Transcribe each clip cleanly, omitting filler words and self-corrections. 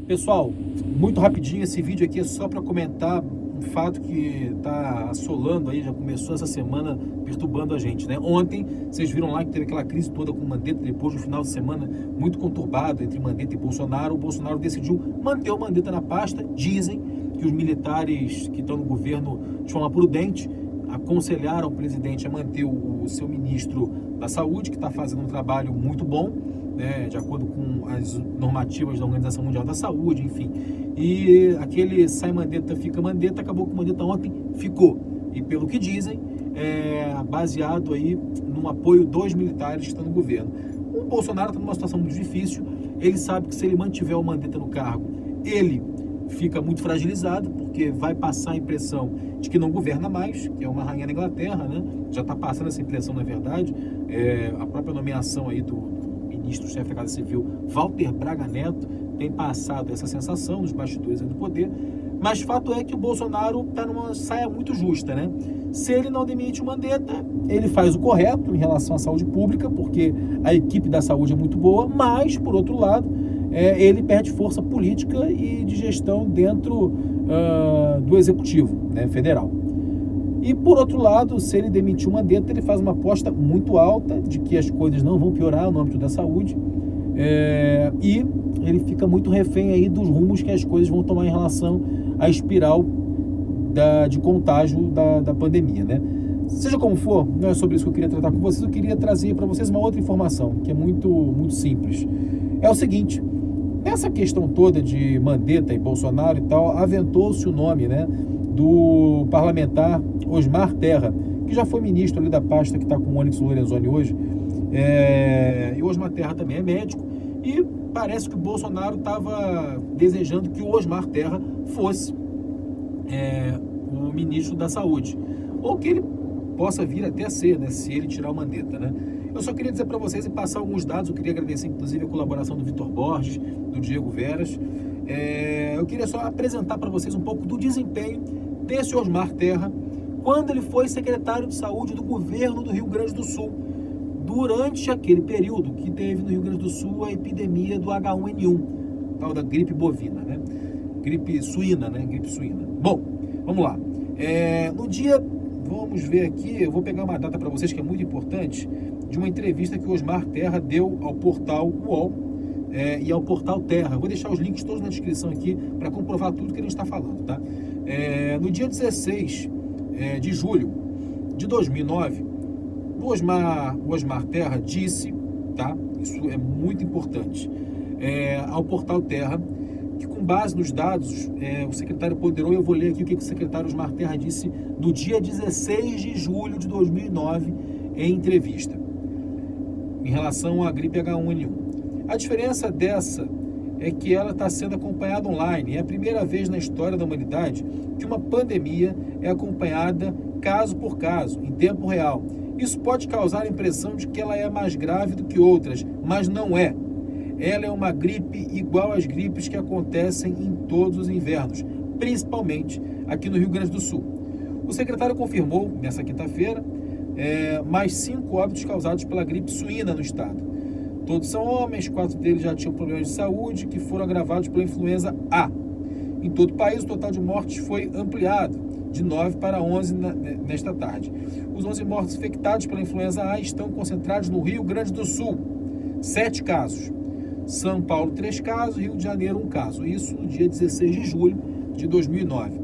Pessoal, muito rapidinho, esse vídeo aqui é só para comentar um fato que está assolando aí, já começou essa semana perturbando a gente, né? Ontem, vocês viram lá que teve aquela crise toda com o Mandetta, depois do final de semana muito conturbado entre Mandetta e Bolsonaro. O Bolsonaro decidiu manter o Mandetta na pasta. Dizem que os militares que estão no governo, de forma prudente, aconselharam o presidente a manter o seu ministro da Saúde, que está fazendo um trabalho muito bom, né, de acordo com as normativas da Organização Mundial da Saúde, enfim. E aquele sai Mandetta, fica Mandetta, acabou que o Mandetta ontem ficou. E pelo que dizem, baseado aí no apoio dos militares que estão no governo. O Bolsonaro está numa situação muito difícil, ele sabe que se ele mantiver o Mandetta no cargo, ele fica muito fragilizado, porque vai passar a impressão de que não governa mais, que é uma rainha da Inglaterra, né? Já está passando essa impressão, na verdade. A própria nomeação aí do ministro-chefe da Casa Civil, Walter Braga Neto, tem passado essa sensação nos bastidores do poder. Mas fato é que o Bolsonaro está numa saia muito justa, né? Se ele não demite o Mandetta, ele faz o correto em relação à saúde pública, porque a equipe da saúde é muito boa, mas, por outro lado, ele perde força política e de gestão dentro do executivo, né, federal. E, por outro lado, se ele demitir o Mandetta, ele faz uma aposta muito alta de que as coisas não vão piorar no âmbito da saúde, e ele fica muito refém aí dos rumos que as coisas vão tomar em relação à espiral de contágio da pandemia, né? Seja como for, não é sobre isso que eu queria tratar com vocês, eu queria trazer para vocês uma outra informação, que é muito, muito simples. É o seguinte: nessa questão toda de Mandetta e Bolsonaro e tal, aventou-se o nome, né, do parlamentar Osmar Terra, que já foi ministro ali da pasta que está com o Onyx Lorenzoni hoje, e o Osmar Terra também é médico, e parece que o Bolsonaro estava desejando que o Osmar Terra fosse o ministro da Saúde, ou que ele possa vir até a ser, né, se ele tirar o Mandetta, né? Eu só queria dizer para vocês e passar alguns dados. Eu queria agradecer, inclusive, a colaboração do Vitor Borges, do Diego Veras. Eu queria só apresentar para vocês um pouco do desempenho desse Osmar Terra quando ele foi secretário de saúde do governo do Rio Grande do Sul, durante aquele período que teve no Rio Grande do Sul a epidemia do H1N1, tal da gripe bovina, né? Gripe suína, né? Gripe suína. Bom, vamos lá. No dia, vamos ver aqui, eu vou pegar uma data para vocês que é muito importante, de uma entrevista que o Osmar Terra deu ao portal UOL e ao portal Terra. Eu vou deixar os links todos na descrição aqui para comprovar tudo que a gente está falando, tá? No dia 16 de julho de 2009, o Osmar Terra disse, tá? Isso é muito importante, ao portal Terra, que com base nos dados, o secretário ponderou, e eu vou ler aqui o que o secretário Osmar Terra disse no dia 16 de julho de 2009, em entrevista, em relação à gripe H1N1. A diferença dessa é que ela está sendo acompanhada online. É a primeira vez na história da humanidade que uma pandemia é acompanhada caso por caso, em tempo real. Isso pode causar a impressão de que ela é mais grave do que outras, mas não é. Ela é uma gripe igual às gripes que acontecem em todos os invernos, principalmente aqui no Rio Grande do Sul. O secretário confirmou, nessa quinta-feira, mais 5 óbitos causados pela gripe suína no estado. Todos são homens, 4 deles já tinham problemas de saúde que foram agravados pela influenza A. Em todo o país, o total de mortes foi ampliado de 9 para 11 nesta tarde. Os 11 mortos infectados pela influenza A estão concentrados no Rio Grande do Sul, 7 casos. São Paulo, 3 casos, Rio de Janeiro, 1 caso. Isso no dia 16 de julho de 2009.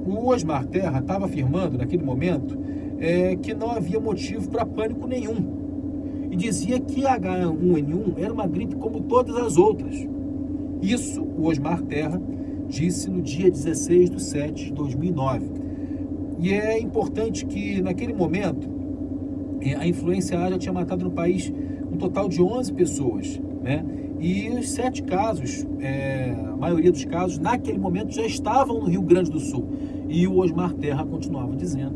O Osmar Terra estava afirmando, naquele momento, que não havia motivo para pânico nenhum. E dizia que a H1N1 era uma gripe como todas as outras. Isso o Osmar Terra disse no dia 16 de 7 de 2009. E é importante que, naquele momento, a influenza A já tinha matado no país um total de 11 pessoas, né? E os 7 casos, a maioria dos casos, naquele momento já estavam no Rio Grande do Sul. E o Osmar Terra continuava dizendo,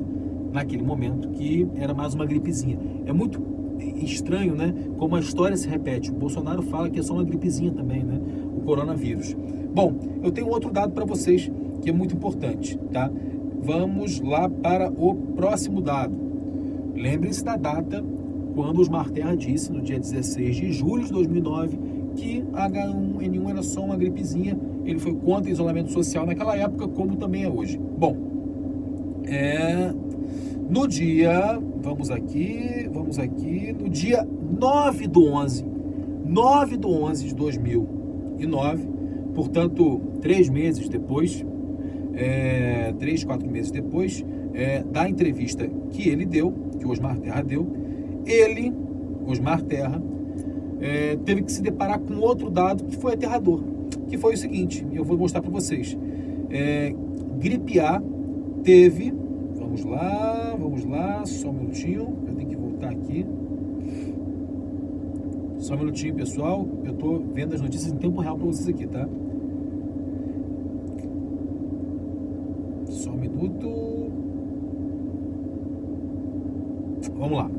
naquele momento, que era mais uma gripezinha. É muito estranho, né? Como a história se repete. O Bolsonaro fala que é só uma gripezinha também, né? O coronavírus. Bom, eu tenho outro dado para vocês que é muito importante, tá? Vamos lá para o próximo dado. Lembrem-se da data quando Osmar Terra disse, no dia 16 de julho de 2009, que a H1N1 era só uma gripezinha. Ele foi contra o isolamento social naquela época, como também é hoje. Bom, no dia, vamos aqui, no dia 9/11 de 2009, portanto, 3 meses depois, 3, 4 meses depois da entrevista que ele deu, que o Osmar Terra deu, Osmar Terra, teve que se deparar com outro dado que foi aterrador, que foi o seguinte, eu vou mostrar para vocês. Gripe A teve, vamos lá, só um minutinho, eu tenho que voltar aqui. Só um minutinho, pessoal, eu estou vendo as notícias em tempo real para vocês aqui, tá? Só um minuto. Vamos lá.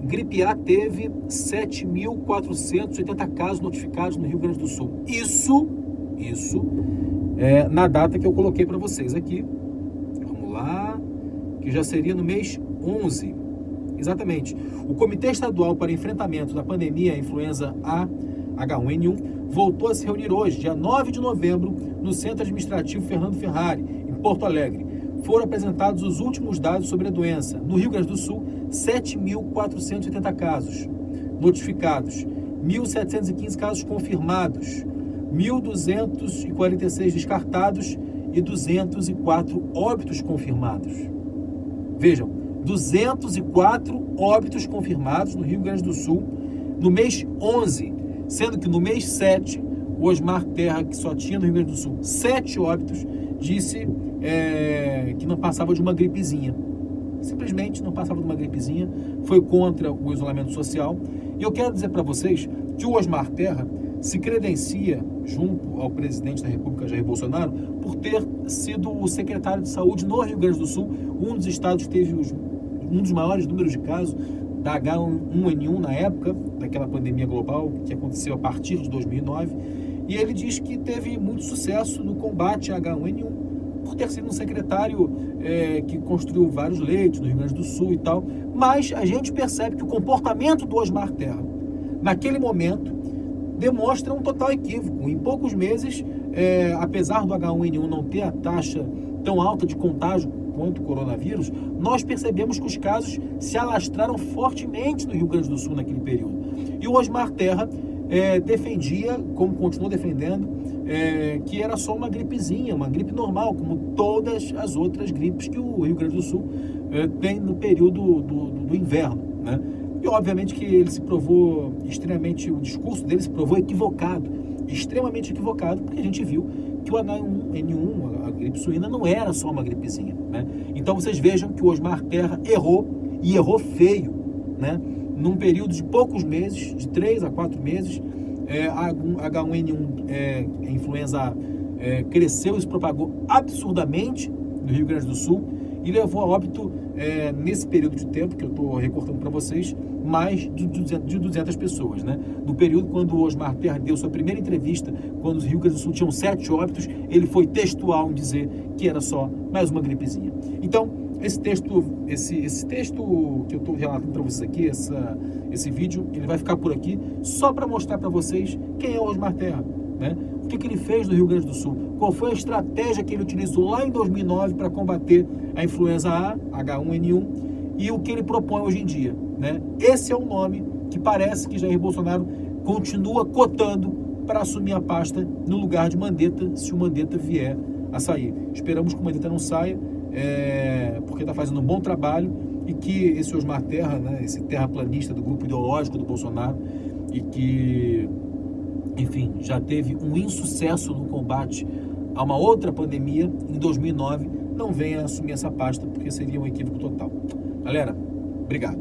Gripe A teve 7.480 casos notificados no Rio Grande do Sul. Isso na data que eu coloquei para vocês aqui. Vamos lá, que já seria no mês 11. Exatamente. O Comitê Estadual para Enfrentamento da Pandemia Influenza A H1N1 voltou a se reunir hoje, dia 9 de novembro, no Centro Administrativo Fernando Ferrari, em Porto Alegre. Foram apresentados os últimos dados sobre a doença. No Rio Grande do Sul, 7.480 casos notificados, 1.715 casos confirmados, 1.246 descartados e 204 óbitos confirmados. Vejam, 204 óbitos confirmados no Rio Grande do Sul no mês 11, sendo que no mês 7, o Osmar Terra, que só tinha no Rio Grande do Sul 7 óbitos, disse que não passava de uma gripezinha. Simplesmente não passava de uma gripezinha, foi contra o isolamento social. E eu quero dizer para vocês que o Osmar Terra se credencia, junto ao presidente da República, Jair Bolsonaro, por ter sido o secretário de saúde no Rio Grande do Sul, um dos estados que teve um dos maiores números de casos da H1N1 na época, daquela pandemia global que aconteceu a partir de 2009, e ele diz que teve muito sucesso no combate à H1N1, por ter sido um secretário que construiu vários leitos no Rio Grande do Sul e tal, mas a gente percebe que o comportamento do Osmar Terra, naquele momento, demonstra um total equívoco. Em poucos meses, apesar do H1N1 não ter a taxa tão alta de contágio quanto o coronavírus, nós percebemos que os casos se alastraram fortemente no Rio Grande do Sul naquele período. E o Osmar Terra defendia, como continuou defendendo, que era só uma gripezinha, uma gripe normal, como todas as outras gripes que o Rio Grande do Sul tem no período do inverno, né? E obviamente que ele se provou extremamente, o discurso dele se provou equivocado, extremamente equivocado, porque a gente viu que o H1N1, a gripe suína, não era só uma gripezinha, né? Então vocês vejam que o Osmar Terra errou, e errou feio, né? Num período de poucos meses, de 3 a 4 meses, a H1N1, a influenza A, cresceu e se propagou absurdamente no Rio Grande do Sul e levou a óbito, nesse período de tempo, que eu estou recortando para vocês, mais de 200 pessoas, né? No período quando o Osmar Terra deu sua primeira entrevista, quando os Rio Grande do Sul tinham 7 óbitos, ele foi textual em dizer que era só mais uma gripezinha. Então, esse texto que eu estou relatando para vocês aqui, esse vídeo, ele vai ficar por aqui só para mostrar para vocês quem é o Osmar Terra, né? O que ele fez no Rio Grande do Sul, qual foi a estratégia que ele utilizou lá em 2009 para combater a influenza A, H1N1, e o que ele propõe hoje em dia, né? Esse é um nome que parece que Jair Bolsonaro continua cotando para assumir a pasta no lugar de Mandetta, se o Mandetta vier a sair. Esperamos que o Mandetta não saia, porque está fazendo um bom trabalho, e que esse Osmar Terra, né, esse terraplanista do grupo ideológico do Bolsonaro, e que, enfim, já teve um insucesso no combate a uma outra pandemia em 2009, não venha assumir essa pasta, porque seria um equívoco total. Galera, obrigado.